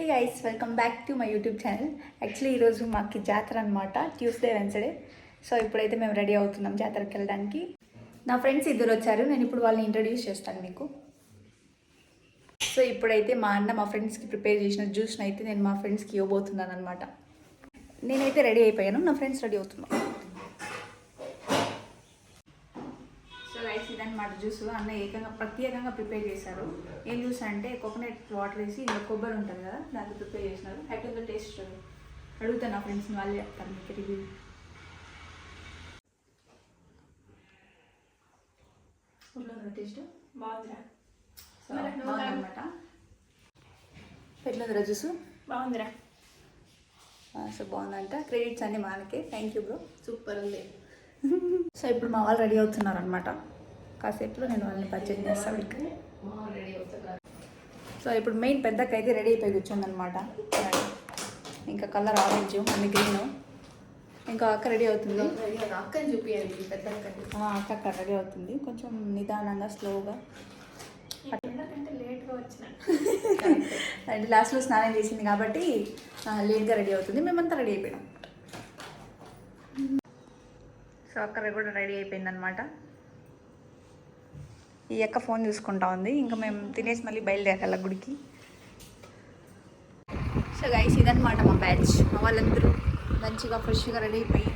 Hey guys, welcome back to my YouTube channel. Actually ఈరోజు మాకు జాతర అనమాట, ట్యూస్డే వెన్స్డే. సో ఇప్పుడైతే మేము రెడీ అవుతున్నాం జాతరకి వెళ్ళడానికి. నా ఫ్రెండ్స్ ఇద్దరు వచ్చారు, నేను ఇప్పుడు వాళ్ళని ఇంట్రడ్యూస్ చేస్తాను మీకు. సో ఇప్పుడైతే మా అన్న మా ఫ్రెండ్స్కి ప్రిపేర్ చేసిన జ్యూస్ని అయితే నేను మా ఫ్రెండ్స్కి ఇవ్వబోతున్నాను అనమాట. నేనైతే రెడీ అయిపోయాను, నా ఫ్రెండ్స్ రెడీ అవుతున్నాను. ఇదన్నమాట జ్యూస్. అన్న ప్రత్యేకంగా ప్రిపేర్ చేశారు. ఏం జ్యూస్ అంటే కోకోనట్ వాటర్ వేసి ఇంకా కొబ్బరి ఉంటుంది కదా, దాంట్లో ప్రిపేర్ చేసినారు. హెట్ ఉందో టేస్ట్ అడుగుతాను నా ఫ్రెండ్స్ని, వాళ్ళే చెప్తారు మీకు రివ్యూ. టేస్ట్ బాగుందిరా అనమాట. ఎట్లుందిరా జ్యూస్? బాగుందిరా. సో బాగుందంట. క్రెడిట్స్ అన్నీ మనకే. థ్యాంక్ యూ బ్రో, సూపర్ ఉంది. సో ఇప్పుడు మా వాళ్ళు రెడీ అవుతున్నారు అనమాట. కాసేపులో నేను వాళ్ళని పర్చేజ్ చేస్తాను. సో ఇప్పుడు మెయిన్ పెద్దకి అయితే రెడీ అయిపోయి కూర్చోందనమాట. ఇంకా కలర్ ఆరెంజ్ అన్ని గ్రీన్. ఇంకా అక్క రెడీ అవుతుంది. అక్కని చూపించాలి, పెద్ద అక్క రెడీ అవుతుంది కొంచెం నిదానంగా, స్లోగా. లేట్గా వచ్చిన అంటే లాస్ట్లో స్నానం చేసింది కాబట్టి లేట్గా రెడీ అవుతుంది. మేమంతా రెడీ అయిపోయినాం. సో అక్క కూడా రెడీ అయిపోయింది అనమాట. ఈ అక్క ఫోన్ చూసుకుంటా ఉంది. ఇంకా మేము తినేసి మళ్ళీ బయలుదేరాలి గుడికి. సో గైస్, ఇదన్నమాట మా బ్యాచ్. మా వాళ్ళందరూ మంచిగా ఫ్రెష్గా రెడీ అయిపోయి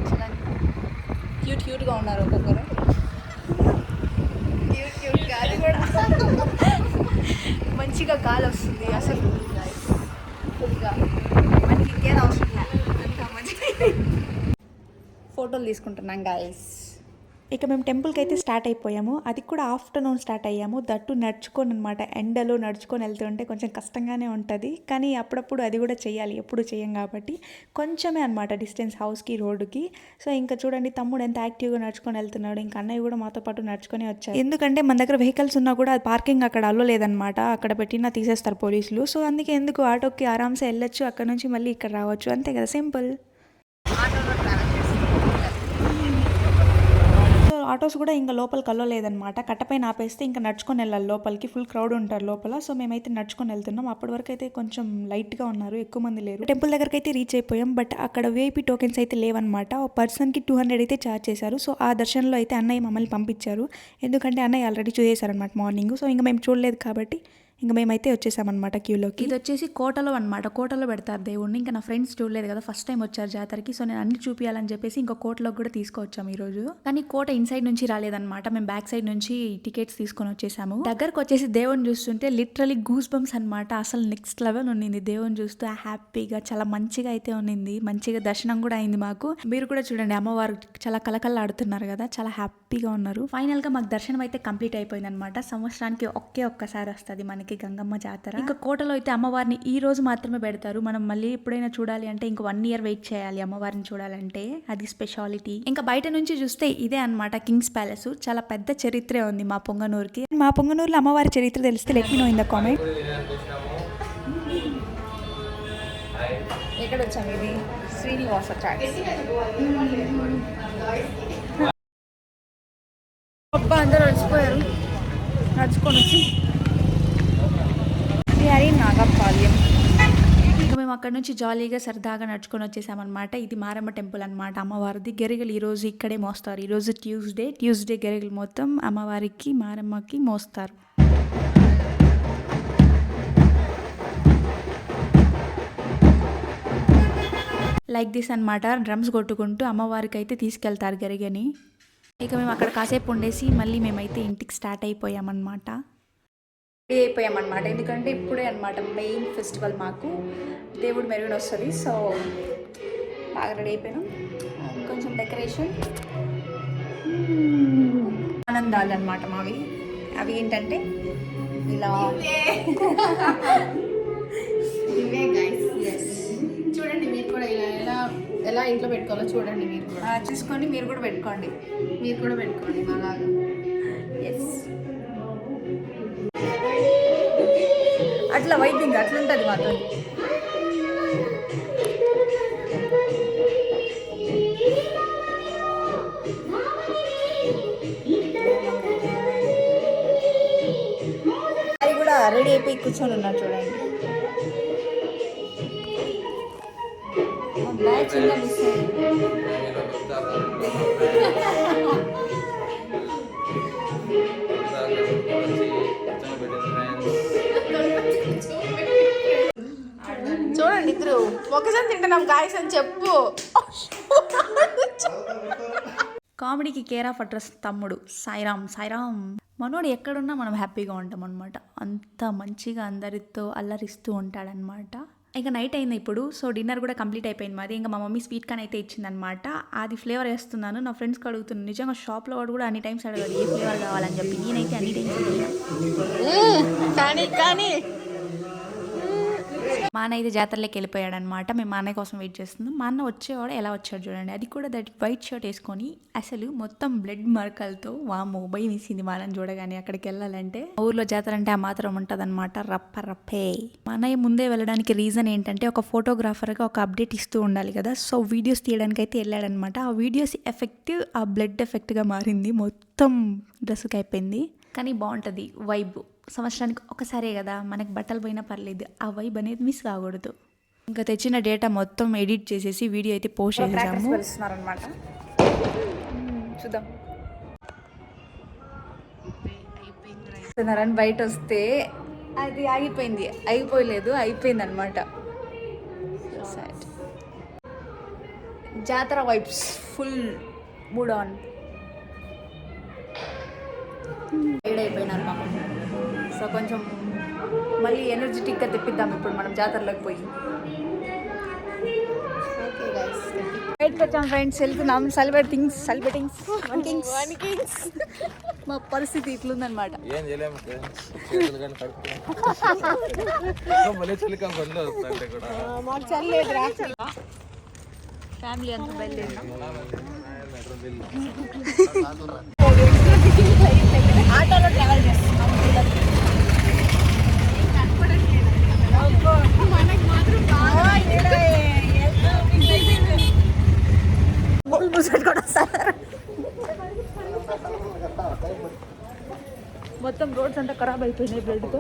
చాలా క్యూట్గా ఉన్నారు. ఒక్కొక్కరు క్యూట్గా, అది కూడా మంచిగా గాలి వస్తుంది అసలు. ఫుల్గా మనకి ఇంకేం అవసరం లేదు, అంతా మంచిగా ఫోటోలు తీసుకుంటున్నాం గైస్. ఇక మేము టెంపుల్కి అయితే స్టార్ట్ అయిపోయాము. అది కూడా ఆఫ్టర్నూన్ స్టార్ట్ అయ్యాము. దట్టు నడుచుకొని అనమాట. ఎండలో నడుచుకొని వెళ్తుంటే కొంచెం కష్టంగానే ఉంటుంది, కానీ అప్పుడప్పుడు అది కూడా చేయాలి, ఎప్పుడు చేయం కాబట్టి. కొంచెమే అనమాట డిస్టెన్స్ హౌస్కి రోడ్డుకి. సో ఇంకా చూడండి తమ్ముడు ఎంత యాక్టివ్గా నడుచుకొని వెళ్తున్నాడు. ఇంకా అన్నయ్య కూడా మాతో పాటు నడుచుకొని వచ్చారు. ఎందుకంటే మన దగ్గర వెహికల్స్ ఉన్నా కూడా పార్కింగ్ అక్కడ అల్లో లేదనమాట. అక్కడ పెట్టినా తీసేస్తారు పోలీసులు. సో అందుకే ఎందుకు ఆటోకి ఆరామ్సే వెళ్ళొచ్చు, అక్కడ నుంచి మళ్ళీ ఇక్కడ రావచ్చు, అంతే కదా, సింపుల్. ఆటోస్ కూడా ఇంకా లోపలికి వెళ్ళలేదన్నమాట. కట్టపైన ఆపేస్తే ఇంకా నడుచుకొని వెళ్ళాలి లోపలికి. ఫుల్ క్రౌడ్ ఉంటారు లోపల. సో మేమైతే నడుచుకొని వెళ్తున్నాం. అప్పటి వరకు అయితే కొంచెం లైట్గా ఉన్నారు, ఎక్కువ మంది లేరు. టెంపుల్ దగ్గరికి అయితే రీచ్ అయిపోయాం. బట్ అక్కడ విఐపీ టోకెన్స్ అయితే లేవన్నమాట. ఒక పర్సన్కి 200 అయితే ఛార్జ్ చేశారు. సో ఆ దర్శనంలో అయితే అన్నయ్య మమ్మల్ని పంపించారు. ఎందుకంటే అన్నయ్య ఆల్రెడీ చూసేశారనమాట మార్నింగ్. సో ఇంకా మేము చూడలేదు కాబట్టి ఇంకా మేమైతే వచ్చేసామన్నమాట క్యూలోకి. ఇది వచ్చేసి కోటలో అనమాట. కోటలో పెడతారు దేవుడిని. ఇంకా నా ఫ్రెండ్స్ చూడలేదు కదా, ఫస్ట్ టైం వచ్చారు జాతరకి. సో నేను అన్ని చూపించాలని చెప్పేసి ఇంకా కోటలోకి కూడా తీసుకొచ్చాము ఈ రోజు. కానీ కోట ఇన్సైడ్ నుంచి రాలేదన్నమాట. మేము బ్యాక్ సైడ్ నుంచి టికెట్స్ తీసుకొని వచ్చేసాము. దగ్గరకు వచ్చేసి దేవుడిని చూస్తుంటే లిటరలీ గూస్ బంప్స్ అనమాట. అసలు నెక్స్ట్ లెవెల్ ఉన్నింది. దేవుడిని చూస్తూ హ్యాపీగా చాలా మంచిగా అయితే ఉన్నింది. మంచిగా దర్శనం కూడా అయింది మాకు. మీరు కూడా చూడండి, అమ్మవారు చాలా కలకల్లాడుతున్నారు కదా, చాలా హ్యాపీగా ఉన్నారు. ఫైనల్ గా మాకు దర్శనం అయితే కంప్లీట్ అయిపోయింది అనమాట. సంవత్సరానికి ఒక్కసారి వస్తుంది మనకి గంగమ్మ జాతర. ఇంకా కోటలో అయితే అమ్మవారిని ఈ రోజు మాత్రమే పెడతారు. మనం మళ్ళీ ఎప్పుడైనా చూడాలి అంటే ఇంకా 1 year వెయిట్ చేయాలి అమ్మవారిని చూడాలంటే. అది స్పెషాలిటీ. ఇంకా బయట నుంచి చూస్తే ఇదే అన్నమాట కింగ్స్ ప్యాలెస్. చాలా పెద్ద చరిత్రే ఉంది మా పొంగనూరుకి. మా పొంగనూరులో అమ్మవారి చరిత్ర తెలిస్తే let me know in the comment. ఎక్కడ వచ్చాము? ఇది శ్రీనివాస చాట్స్. అందరూ నడిచిపోయారు. నడుచుకొని వచ్చి అది నాగపాల్యం. ఇంకా మేము అక్కడ నుంచి జాలీగా సరదాగా నడుచుకొని వచ్చేసామన్నమాట. ఇది మారమ్మ టెంపుల్ అనమాట, అమ్మవారిది. గెరిగలు ఈరోజు ఇక్కడే మోస్తారు. ఈరోజు ట్యూస్డే గెరిగలు మొత్తం అమ్మవారికి మారమ్మకి మోస్తారు. లైక్ దిస్ అనమాట. డ్రమ్స్ కొట్టుకుంటూ అమ్మవారికి అయితే తీసుకెళ్తారు గెరిగని. ఇక మేము అక్కడ కాసేపు ఉండేసి మళ్ళీ మేమైతే ఇంటికి స్టార్ట్ అయిపోయామన్నమాట. ఎందుకంటే ఇప్పుడే అనమాట మెయిన్ ఫెస్టివల్ మాకు. దేవుడు మెరుగున వస్తుంది. సో బాగా రెడీ అయిపోయాను. కొంచెం డెకరేషన్ ఆనందాలు అనమాట మావి. అవి ఏంటంటే ఇలా చూడండి, మీరు కూడా ఎలా ఇంట్లో పెట్టుకోవాలో చూడండి. మీరు కూడా చూసుకోండి, మీరు కూడా పెట్టుకోండి. అలాగా. ఎస్, అట్లా వైబింగ్ అట్లుంటుంది మాతో. అది కూడా రెడీ అయిపోయి కూర్చొని ఉన్నారు చూడండి. మ్యాచ్ ఇంకా మిస్ అయ్యింది. చూడండి ఇద్దరు ఒకసారి తింటున్నాం గాయస్ అని చెప్పు. కామెడీకి కేర్ ఆఫ్ అడ్రస్ తమ్ముడు సాయిరామ్. మనోడు ఎక్కడున్నా మనం హ్యాపీగా ఉంటాం అనమాట. అంత మంచిగా అందరితో అల్లరిస్తూ ఉంటాడనమాట. ఇంకా నైట్ అయింది ఇప్పుడు. సో డిన్నర్ కూడా కంప్లీట్ అయిపోయింది మాది. ఇంకా మా మమ్మీ స్వీట్ కార్న్ అయితే ఇచ్చిందనమాట. అది ఫ్లేవర్ వేస్తున్నాను. నా ఫ్రెండ్స్కి అడుగుతున్నాను. నిజంగా షాప్లో వాడు కూడా అన్ని టైమ్స్ అడగాడు ఏ ఫ్లేవర్ కావాలని చెప్పి. నేనైతే అన్ని టైమ్స్ అడిగాను. కానీ మా అన్న అయితే జాతరలోకి వెళ్ళిపోయాడనమాట. మేము మా అన్నయ్య కోసం వెయిట్ చేస్తున్నాం. మా అన్న వచ్చేవాడు ఎలా వచ్చాడు చూడండి. అది కూడా దట్ వైట్ షర్ట్ వేసుకొని అసలు మొత్తం బ్లడ్ మరకలతో వామ్మో భయం వేసింది మా అన్నని చూడగానే. అక్కడికి వెళ్ళాలంటే ఊర్లో జాతర అంటే ఆ మాత్రం ఉంటుందన్నమాట. రప్పే. మా అన్నయ్య ముందే వెళ్ళడానికి రీజన్ ఏంటంటే ఒక ఫోటోగ్రాఫర్గా ఒక అప్డేట్ ఇస్తూ ఉండాలి కదా. సో వీడియోస్ తీయడానికి అయితే వెళ్ళాడనమాట. ఆ వీడియోస్ ఎఫెక్ట్ ఆ బ్లడ్ ఎఫెక్ట్గా మారింది. మొత్తం డ్రెస్కి అయిపోయింది. కానీ బాగుంటుంది వైబ్. సంవత్సరానికి ఒకసారే కదా మనకి బట్టలు పోయినా పర్లేదు. ఆ వైబ్ అనేది మిస్ కాకూడదు. ఇంకా తెచ్చిన డేటా మొత్తం ఎడిట్ చేసేసి వీడియో అయితే పోస్ట్ చేసేసాము. చూద్దాం అయిపోయింది బయట వస్తే అది అయిపోలేదు అయిపోయింది అనమాట. జాతర వైబ్స్ ఫుల్ మూడ్ ఆన్. అయిపోయినారు మాకు. సో కొంచెం మళ్ళీ ఎనర్జెటిక్గా తెప్పిద్దాం ఇప్పుడు మనం జాతరలోకి పోయి. బయటకు వచ్చాం ఫ్రెండ్స్, వెళ్తున్నాం. సెలబ్రేటింగ్స్ మా పరిస్థితి ఇట్లుందనమాట. ఫ్యామిలీ అంతా బయలుదేరినాం. ఆటోలో ట్రావెల్ చేస్తున్నాం. మొత్తం రోడ్స్ అంతా ఖరాబ్ అయిపోయినాయి బ్లడ్తో.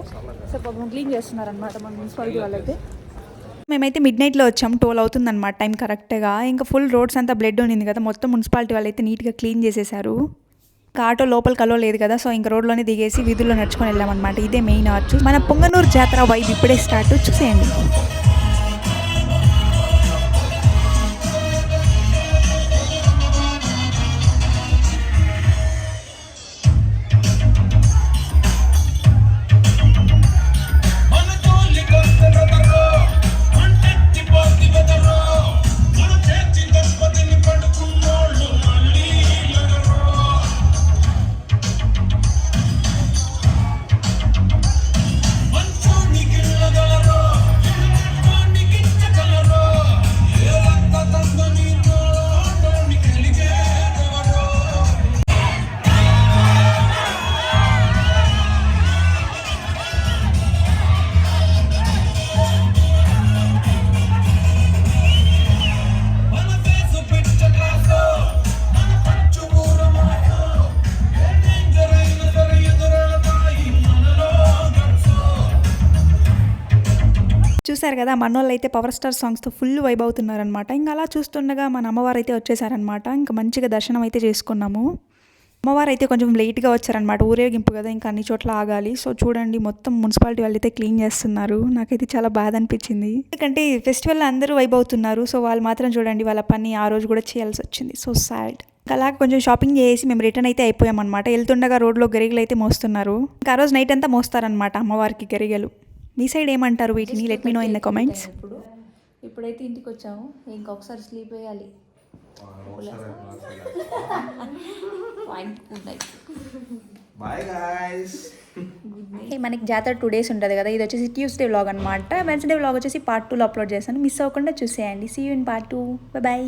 సో పాపం క్లీన్ చేస్తున్నారనమాట మన మున్సిపాలిటీ వాళ్ళైతే. మేమైతే మిడ్ నైట్లో వచ్చాం. 12 అవుతుందన్నమాట టైం కరెక్ట్గా. ఇంకా ఫుల్ రోడ్స్ అంతా బ్లడ్ ఉండింది కదా. మొత్తం మున్సిపాలిటీ వాళ్ళు అయితే నీట్గా క్లీన్ చేసేసారు. ఇంకా ఆటో లోపలికి అలో లేదు కదా. సో ఇంకా రోడ్లోనే దిగేసి వీధుల్లో నడుచుకొని వెళ్ళామన్నమాట. ఇదే మెయిన్ ఆర్చ్. మన పొంగనూరు జాతర వైబ్ ఇప్పుడే స్టార్ట్. చూసేయండి. చూసారు కదా మనోళ్ళు అయితే పవర్ స్టార్ సాంగ్స్తో ఫుల్ వైబ్ అవుతున్నారనమాట. ఇంకా అలా చూస్తుండగా మన అమ్మవారు అయితే వచ్చేసారనమాట. ఇంకా మంచిగా దర్శనం అయితే చేసుకున్నాము. అమ్మవారు అయితే కొంచెం లేట్గా వచ్చారనమాట. ఊరేగింపు కదా, ఇంకా అన్ని చోట్ల ఆగాలి. సో చూడండి మొత్తం మున్సిపాలిటీ వాళ్ళు అయితే క్లీన్ చేస్తున్నారు. నాకైతే చాలా బాధ అనిపించింది. ఎందుకంటే ఫెస్టివల్లో అందరూ వైబ్ అవుతున్నారు. సో వాళ్ళు మాత్రం చూడండి వాళ్ళ పని ఆ రోజు కూడా చేయాల్సి వచ్చింది. So sad. అలా కొంచెం షాపింగ్ చేసి మేము రిటర్న్ అయితే అయిపోయామన్నమాట. వెళ్తుండగా రోడ్లో గరిగలు అయితే మోస్తున్నారు. ఇంకా ఆ రోజు నైట్ అంతా మోస్తారనమాట అమ్మవారికి గరిగలు. మీ సైడ్ ఏమంటారు వీటిని? Let me know in the comments. ఇప్పుడైతే ఇంటికి వచ్చాము. ఇంకొకసారి స్లీప్ వేయాలి. మనకి జాతర 2 days ఉంటుంది కదా. ఇది వచ్చేసి ట్యూస్డే వ్లాగ్ అనమాట. వెన్స్డే వ్లాగ్ వచ్చేసి part 2లో అప్లోడ్ చేస్తాను. మిస్ అవ్వకుండా చూసేయండి. See you in part 2. By.